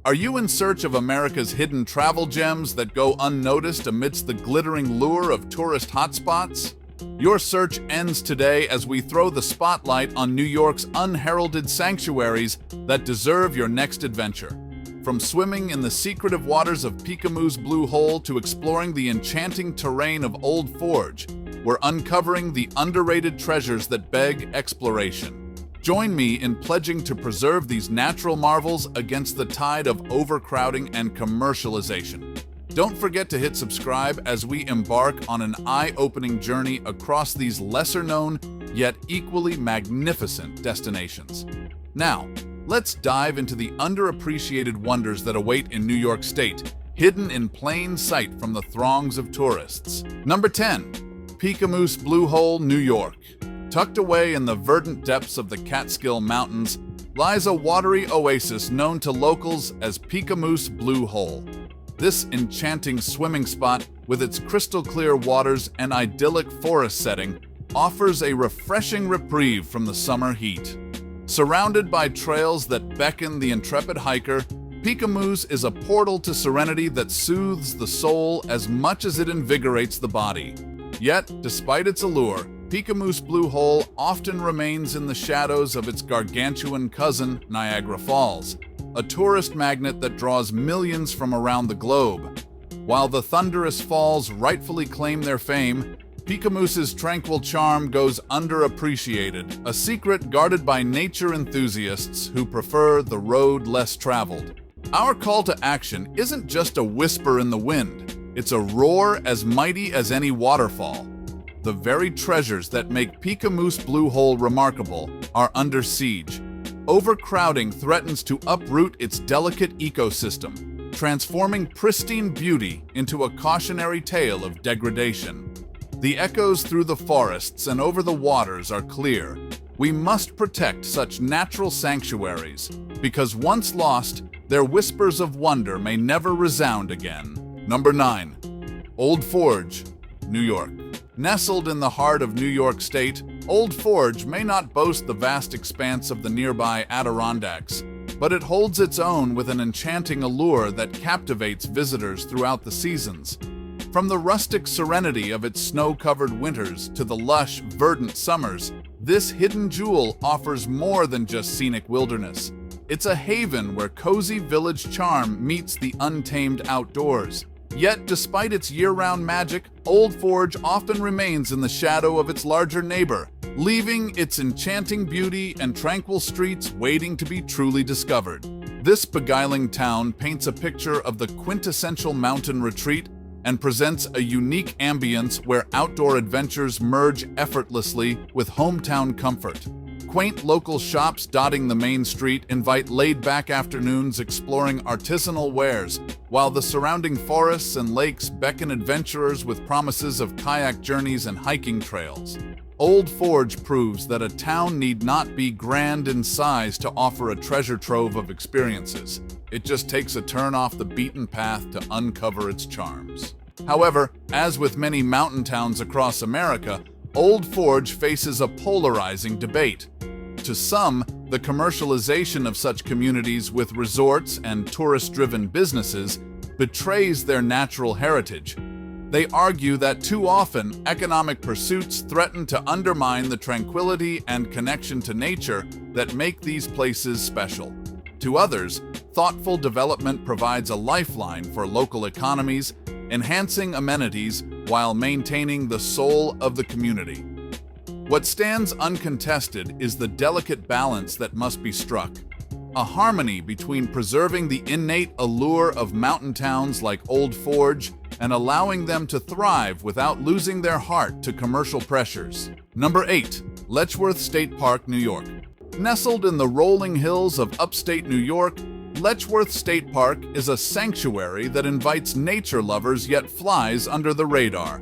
Are you in search of America's hidden travel gems that go unnoticed amidst the glittering lure of tourist hotspots? Your search ends today as we throw the spotlight on New York's unheralded sanctuaries that deserve your next adventure. From swimming in the secretive waters of Picamoo's Blue Hole to exploring the enchanting terrain of Old Forge, we're uncovering the underrated treasures that beg exploration. Join me in pledging to preserve these natural marvels against the tide of overcrowding and commercialization. Don't forget to hit subscribe as we embark on an eye-opening journey across these lesser-known, yet equally magnificent destinations. Now, let's dive into the underappreciated wonders that await in New York State, hidden in plain sight from the throngs of tourists. Number 10. Picamoo's Blue Hole, New York. Tucked away in the verdant depths of the Catskill Mountains lies a watery oasis known to locals as Picamoo's Blue Hole. This enchanting swimming spot, with its crystal-clear waters and idyllic forest setting, offers a refreshing reprieve from the summer heat. Surrounded by trails that beckon the intrepid hiker, Picamoo's is a portal to serenity that soothes the soul as much as it invigorates the body. Yet, despite its allure, Picamoo's Blue Hole often remains in the shadows of its gargantuan cousin, Niagara Falls, a tourist magnet that draws millions from around the globe. While the thunderous falls rightfully claim their fame, Picamoo's tranquil charm goes underappreciated, a secret guarded by nature enthusiasts who prefer the road less traveled. Our call to action isn't just a whisper in the wind, it's a roar as mighty as any waterfall. The very treasures that make Picamoo's Blue Hole remarkable are under siege. Overcrowding threatens to uproot its delicate ecosystem, transforming pristine beauty into a cautionary tale of degradation. The echoes through the forests and over the waters are clear. We must protect such natural sanctuaries, because once lost, their whispers of wonder may never resound again. Number 9. Old Forge, New York. Nestled in the heart of New York State, Old Forge may not boast the vast expanse of the nearby Adirondacks, but it holds its own with an enchanting allure that captivates visitors throughout the seasons. From the rustic serenity of its snow-covered winters to the lush, verdant summers, this hidden jewel offers more than just scenic wilderness. It's a haven where cozy village charm meets the untamed outdoors. Yet, despite its year-round magic, Old Forge often remains in the shadow of its larger neighbor, leaving its enchanting beauty and tranquil streets waiting to be truly discovered. This beguiling town paints a picture of the quintessential mountain retreat and presents a unique ambience where outdoor adventures merge effortlessly with hometown comfort. Quaint local shops dotting the main street invite laid-back afternoons exploring artisanal wares, while the surrounding forests and lakes beckon adventurers with promises of kayak journeys and hiking trails. Old Forge proves that a town need not be grand in size to offer a treasure trove of experiences. It just takes a turn off the beaten path to uncover its charms. However, as with many mountain towns across America, Old Forge faces a polarizing debate. To some, the commercialization of such communities with resorts and tourist-driven businesses betrays their natural heritage. They argue that too often, economic pursuits threaten to undermine the tranquility and connection to nature that make these places special. To others, thoughtful development provides a lifeline for local economies, enhancing amenities while maintaining the soul of the community. What stands uncontested is the delicate balance that must be struck, a harmony between preserving the innate allure of mountain towns like Old Forge and allowing them to thrive without losing their heart to commercial pressures. Number 8. Letchworth State Park, New York. Nestled in the rolling hills of upstate New York, Letchworth State Park is a sanctuary that invites nature lovers yet flies under the radar.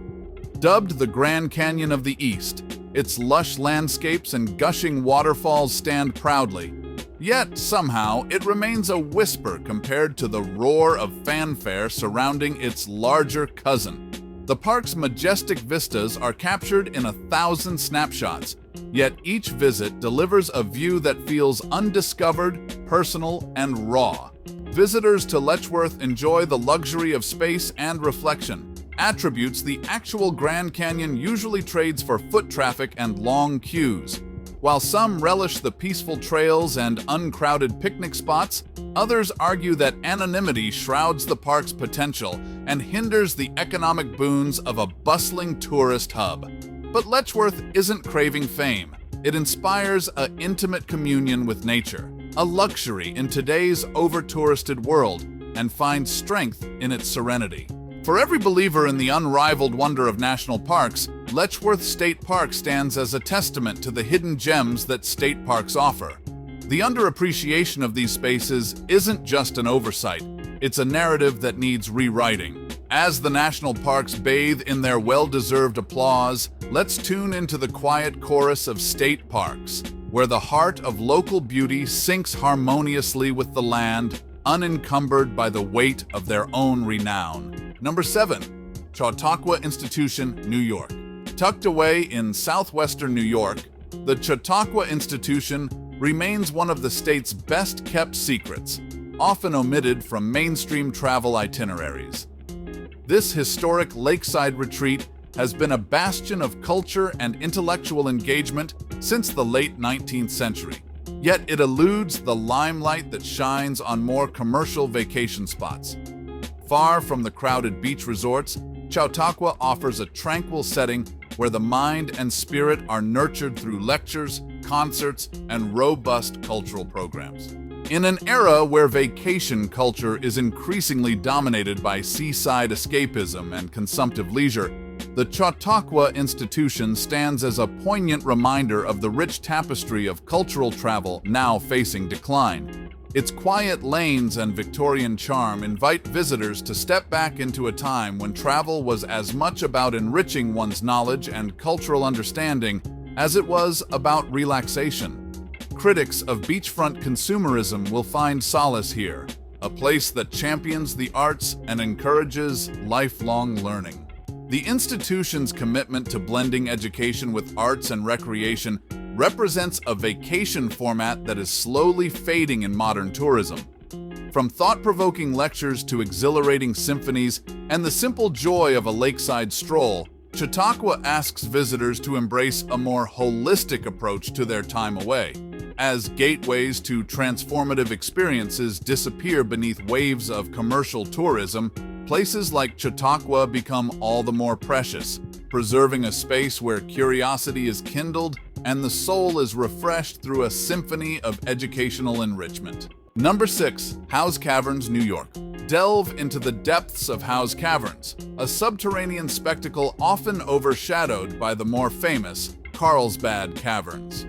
Dubbed the Grand Canyon of the East, its lush landscapes and gushing waterfalls stand proudly. Yet, somehow, it remains a whisper compared to the roar of fanfare surrounding its larger cousin. The park's majestic vistas are captured in 1,000 snapshots, yet each visit delivers a view that feels undiscovered, personal, and raw. Visitors to Letchworth enjoy the luxury of space and reflection, attributes the actual Grand Canyon usually trades for foot traffic and long queues. While some relish the peaceful trails and uncrowded picnic spots, others argue that anonymity shrouds the park's potential and hinders the economic boons of a bustling tourist hub. But Letchworth isn't craving fame. It inspires an intimate communion with nature, a luxury in today's over-touristed world, and finds strength in its serenity. For every believer in the unrivaled wonder of national parks, Letchworth State Park stands as a testament to the hidden gems that state parks offer. The underappreciation of these spaces isn't just an oversight, it's a narrative that needs rewriting. As the national parks bathe in their well-deserved applause, let's tune into the quiet chorus of state parks, where the heart of local beauty sinks harmoniously with the land, unencumbered by the weight of their own renown. Number 7. Chautauqua Institution, New York. Tucked away in southwestern New York, the Chautauqua Institution remains one of the state's best-kept secrets, often omitted from mainstream travel itineraries. This historic lakeside retreat has been a bastion of culture and intellectual engagement since the late 19th century. Yet it eludes the limelight that shines on more commercial vacation spots. Far from the crowded beach resorts, Chautauqua offers a tranquil setting where the mind and spirit are nurtured through lectures, concerts, and robust cultural programs. In an era where vacation culture is increasingly dominated by seaside escapism and consumptive leisure, the Chautauqua Institution stands as a poignant reminder of the rich tapestry of cultural travel now facing decline. Its quiet lanes and Victorian charm invite visitors to step back into a time when travel was as much about enriching one's knowledge and cultural understanding as it was about relaxation. Critics of beachfront consumerism will find solace here, a place that champions the arts and encourages lifelong learning. The institution's commitment to blending education with arts and recreation represents a vacation format that is slowly fading in modern tourism. From thought-provoking lectures to exhilarating symphonies and the simple joy of a lakeside stroll, Chautauqua asks visitors to embrace a more holistic approach to their time away. As gateways to transformative experiences disappear beneath waves of commercial tourism, places like Chautauqua become all the more precious, preserving a space where curiosity is kindled and the soul is refreshed through a symphony of educational enrichment. Number 6. Howes Caverns, New York. Delve into the depths of Howes Caverns, a subterranean spectacle often overshadowed by the more famous Carlsbad Caverns.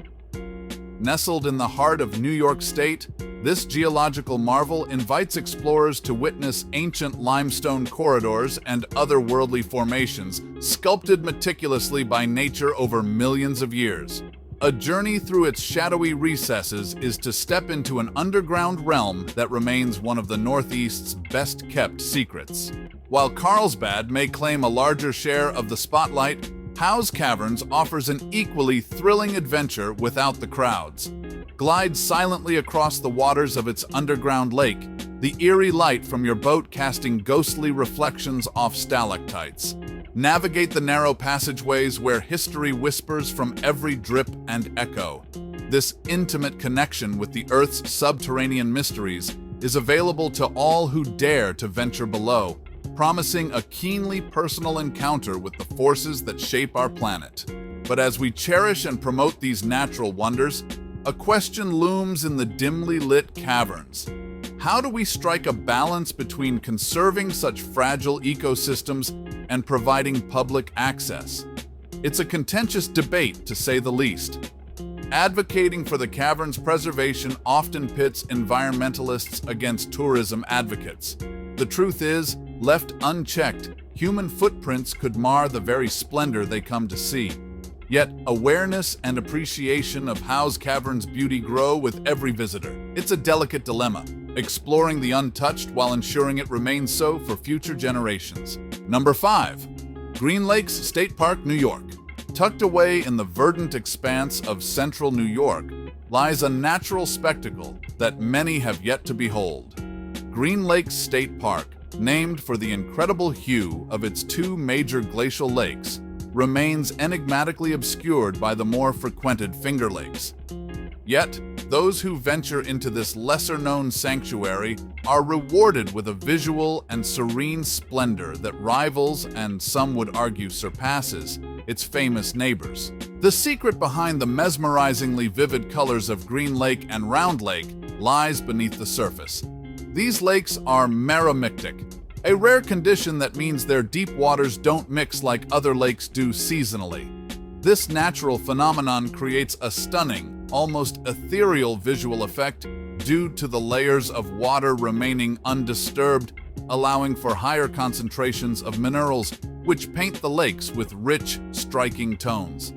Nestled in the heart of New York State, this geological marvel invites explorers to witness ancient limestone corridors and otherworldly formations sculpted meticulously by nature over millions of years. A journey through its shadowy recesses is to step into an underground realm that remains one of the Northeast's best-kept secrets. While Carlsbad may claim a larger share of the spotlight, Howes Caverns offers an equally thrilling adventure without the crowds. Glide silently across the waters of its underground lake, the eerie light from your boat casting ghostly reflections off stalactites. Navigate the narrow passageways where history whispers from every drip and echo. This intimate connection with the Earth's subterranean mysteries is available to all who dare to venture below, promising a keenly personal encounter with the forces that shape our planet. But as we cherish and promote these natural wonders, a question looms in the dimly lit caverns. How do we strike a balance between conserving such fragile ecosystems and providing public access? It's a contentious debate, to say the least. Advocating for the cavern's preservation often pits environmentalists against tourism advocates. The truth is, left unchecked, human footprints could mar the very splendor they come to see. Yet, awareness and appreciation of Howes Caverns' beauty grow with every visitor. It's a delicate dilemma, exploring the untouched while ensuring it remains so for future generations. Number 5. Green Lakes State Park, New York. Tucked away in the verdant expanse of central New York lies a natural spectacle that many have yet to behold. Green Lakes State Park, named for the incredible hue of its two major glacial lakes, remains enigmatically obscured by the more frequented Finger Lakes. Yet, those who venture into this lesser-known sanctuary are rewarded with a visual and serene splendor that rivals, and some would argue surpasses, its famous neighbors. The secret behind the mesmerizingly vivid colors of Green Lake and Round Lake lies beneath the surface. These lakes are meromictic, a rare condition that means their deep waters don't mix like other lakes do seasonally. This natural phenomenon creates a stunning, almost ethereal visual effect due to the layers of water remaining undisturbed, allowing for higher concentrations of minerals, which paint the lakes with rich, striking tones.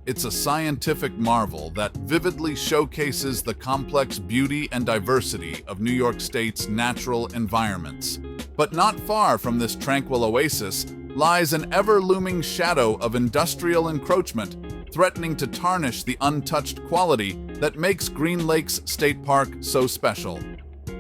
It's a scientific marvel that vividly showcases the complex beauty and diversity of New York State's natural environments. But not far from this tranquil oasis lies an ever-looming shadow of industrial encroachment, threatening to tarnish the untouched quality that makes Green Lakes State Park so special.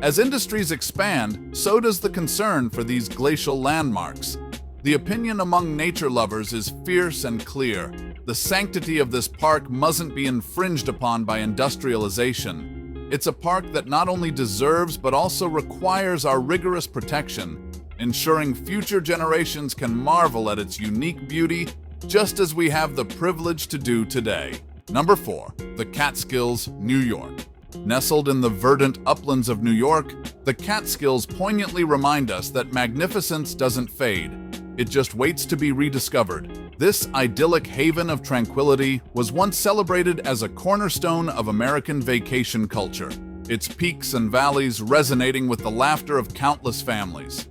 As industries expand, so does the concern for these glacial landmarks. The opinion among nature lovers is fierce and clear. The sanctity of this park mustn't be infringed upon by industrialization. It's a park that not only deserves but also requires our rigorous protection, ensuring future generations can marvel at its unique beauty just as we have the privilege to do today. Number 4. The Catskills, New York. Nestled in the verdant uplands of New York, the Catskills poignantly remind us that magnificence doesn't fade. It just waits to be rediscovered. This idyllic haven of tranquility was once celebrated as a cornerstone of American vacation culture, its peaks and valleys resonating with the laughter of countless families.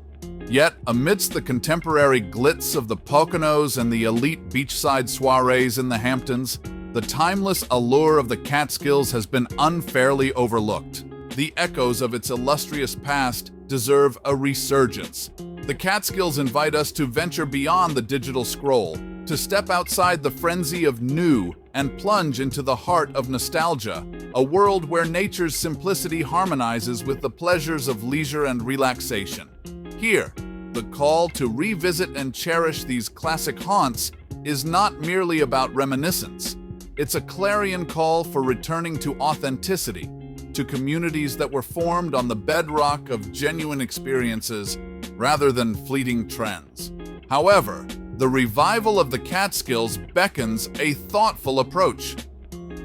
Yet, amidst the contemporary glitz of the Poconos and the elite beachside soirees in the Hamptons, the timeless allure of the Catskills has been unfairly overlooked. The echoes of its illustrious past deserve a resurgence. The Catskills invite us to venture beyond the digital scroll, to step outside the frenzy of new and plunge into the heart of nostalgia, a world where nature's simplicity harmonizes with the pleasures of leisure and relaxation. Here, the call to revisit and cherish these classic haunts is not merely about reminiscence. It's a clarion call for returning to authenticity, to communities that were formed on the bedrock of genuine experiences rather than fleeting trends. However, the revival of the Catskills beckons a thoughtful approach.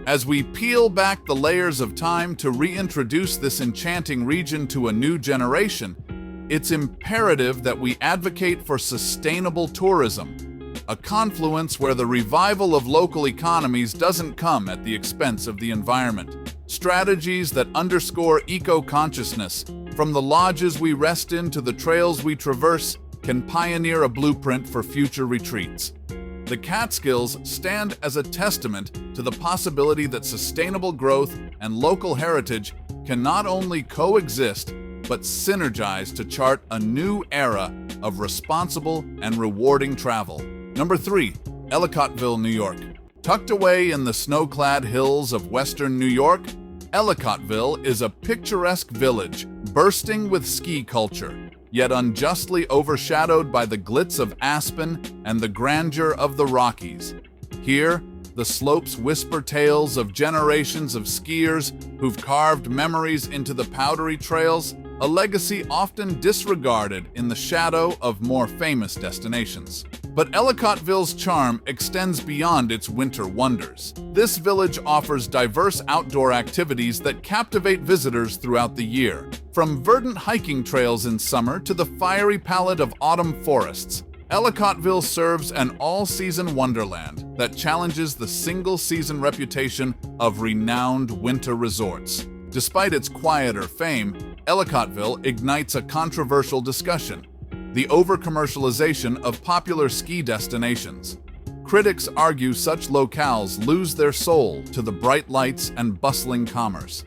As we peel back the layers of time to reintroduce this enchanting region to a new generation, it's imperative that we advocate for sustainable tourism, a confluence where the revival of local economies doesn't come at the expense of the environment. Strategies that underscore eco-consciousness, from the lodges we rest in to the trails we traverse, can pioneer a blueprint for future retreats. The Catskills stand as a testament to the possibility that sustainable growth and local heritage can not only coexist, but synergize to chart a new era of responsible and rewarding travel. Number 3. Ellicottville, New York. Tucked away in the snow-clad hills of western New York, Ellicottville is a picturesque village bursting with ski culture, yet unjustly overshadowed by the glitz of Aspen and the grandeur of the Rockies. Here, the slopes whisper tales of generations of skiers who've carved memories into the powdery trails, a legacy often disregarded in the shadow of more famous destinations. But Ellicottville's charm extends beyond its winter wonders. This village offers diverse outdoor activities that captivate visitors throughout the year. From verdant hiking trails in summer to the fiery palette of autumn forests, Ellicottville serves an all-season wonderland that challenges the single-season reputation of renowned winter resorts. Despite its quieter fame, Ellicottville ignites a controversial discussion: the over-commercialization of popular ski destinations. Critics argue such locales lose their soul to the bright lights and bustling commerce.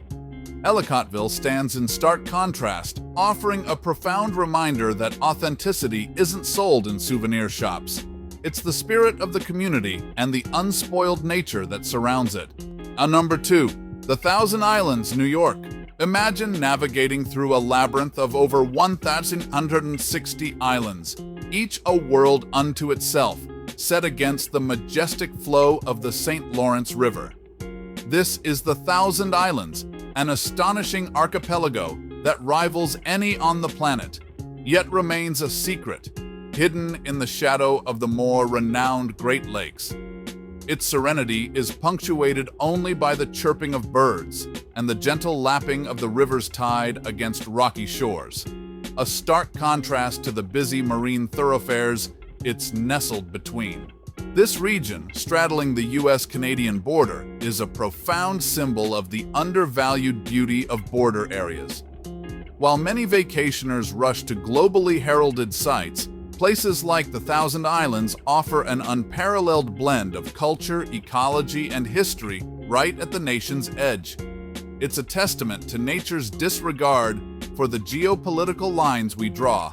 Ellicottville stands in stark contrast, offering a profound reminder that authenticity isn't sold in souvenir shops. It's the spirit of the community and the unspoiled nature that surrounds it. Number 2. The Thousand Islands, New York. Imagine navigating through a labyrinth of over 1,160 islands, each a world unto itself, set against the majestic flow of the St. Lawrence River. This is the Thousand Islands, an astonishing archipelago that rivals any on the planet, yet remains a secret, hidden in the shadow of the more renowned Great Lakes. Its serenity is punctuated only by the chirping of birds and the gentle lapping of the river's tide against rocky shores. A stark contrast to the busy marine thoroughfares it's nestled between. This region, straddling the US-Canadian border, is a profound symbol of the undervalued beauty of border areas. While many vacationers rush to globally heralded sites, places like the Thousand Islands offer an unparalleled blend of culture, ecology, and history right at the nation's edge. It's a testament to nature's disregard for the geopolitical lines we draw,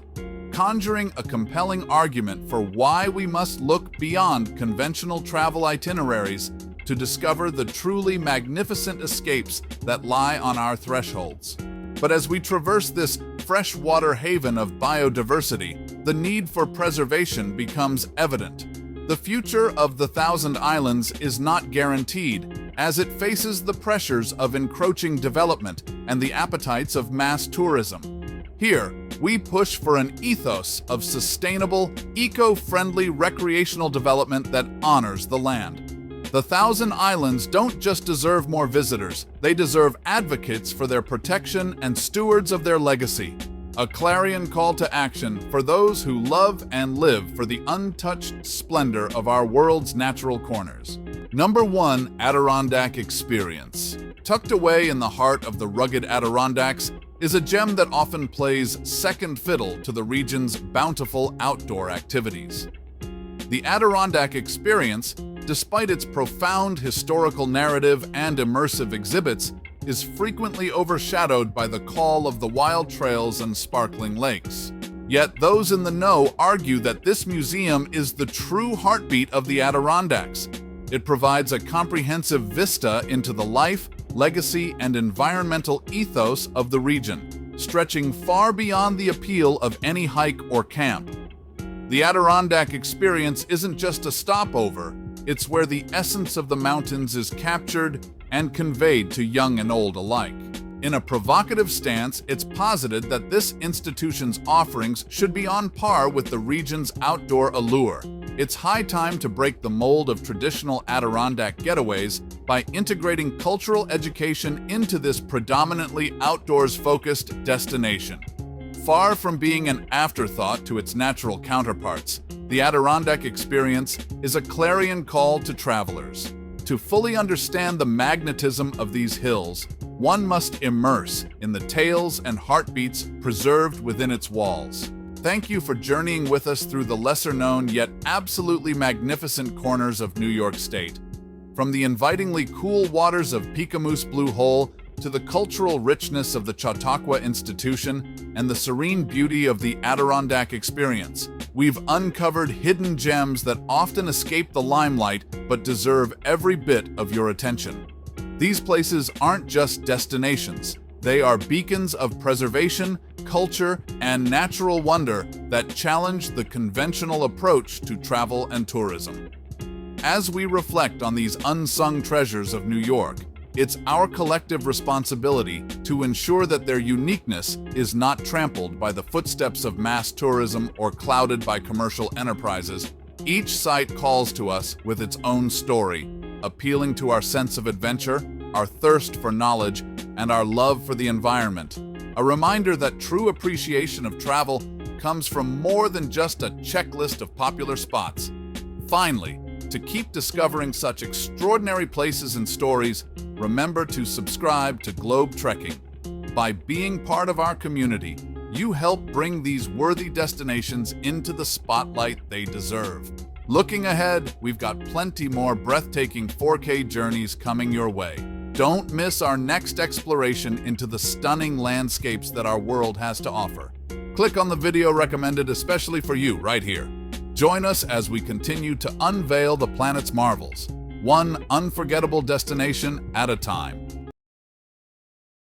conjuring a compelling argument for why we must look beyond conventional travel itineraries to discover the truly magnificent escapes that lie on our thresholds. But as we traverse this freshwater haven of biodiversity, the need for preservation becomes evident. The future of the Thousand Islands is not guaranteed, as it faces the pressures of encroaching development and the appetites of mass tourism. Here, we push for an ethos of sustainable, eco-friendly recreational development that honors the land. The Thousand Islands don't just deserve more visitors, they deserve advocates for their protection and stewards of their legacy. A clarion call to action for those who love and live for the untouched splendor of our world's natural corners. Number 1. Adirondack Experience. Tucked away in the heart of the rugged Adirondacks is a gem that often plays second fiddle to the region's bountiful outdoor activities. The Adirondack Experience, despite its profound historical narrative and immersive exhibits, is frequently overshadowed by the call of the wild trails and sparkling lakes. Yet those in the know argue that this museum is the true heartbeat of the Adirondacks. It provides a comprehensive vista into the life, legacy, and environmental ethos of the region, stretching far beyond the appeal of any hike or camp. The Adirondack Experience isn't just a stopover, it's where the essence of the mountains is captured and conveyed to young and old alike. In a provocative stance, it's posited that this institution's offerings should be on par with the region's outdoor allure. It's high time to break the mold of traditional Adirondack getaways by integrating cultural education into this predominantly outdoors-focused destination. Far from being an afterthought to its natural counterparts, the Adirondack Experience is a clarion call to travelers. To fully understand the magnetism of these hills, one must immerse in the tales and heartbeats preserved within its walls. Thank you for journeying with us through the lesser-known yet absolutely magnificent corners of New York State. From the invitingly cool waters of Peekamoose Blue Hole to the cultural richness of the Chautauqua Institution and the serene beauty of the Adirondack Experience, we've uncovered hidden gems that often escape the limelight but deserve every bit of your attention. These places aren't just destinations. They are beacons of preservation, culture, and natural wonder that challenge the conventional approach to travel and tourism. As we reflect on these unsung treasures of New York, it's our collective responsibility to ensure that their uniqueness is not trampled by the footsteps of mass tourism or clouded by commercial enterprises. Each site calls to us with its own story, appealing to our sense of adventure, our thirst for knowledge, and our love for the environment. A reminder that true appreciation of travel comes from more than just a checklist of popular spots. Finally, to keep discovering such extraordinary places and stories, remember to subscribe to Globe Trekking. By being part of our community, you help bring these worthy destinations into the spotlight they deserve. Looking ahead, we've got plenty more breathtaking 4K journeys coming your way. Don't miss our next exploration into the stunning landscapes that our world has to offer. Click on the video recommended especially for you right here. Join us as we continue to unveil the planet's marvels, one unforgettable destination at a time.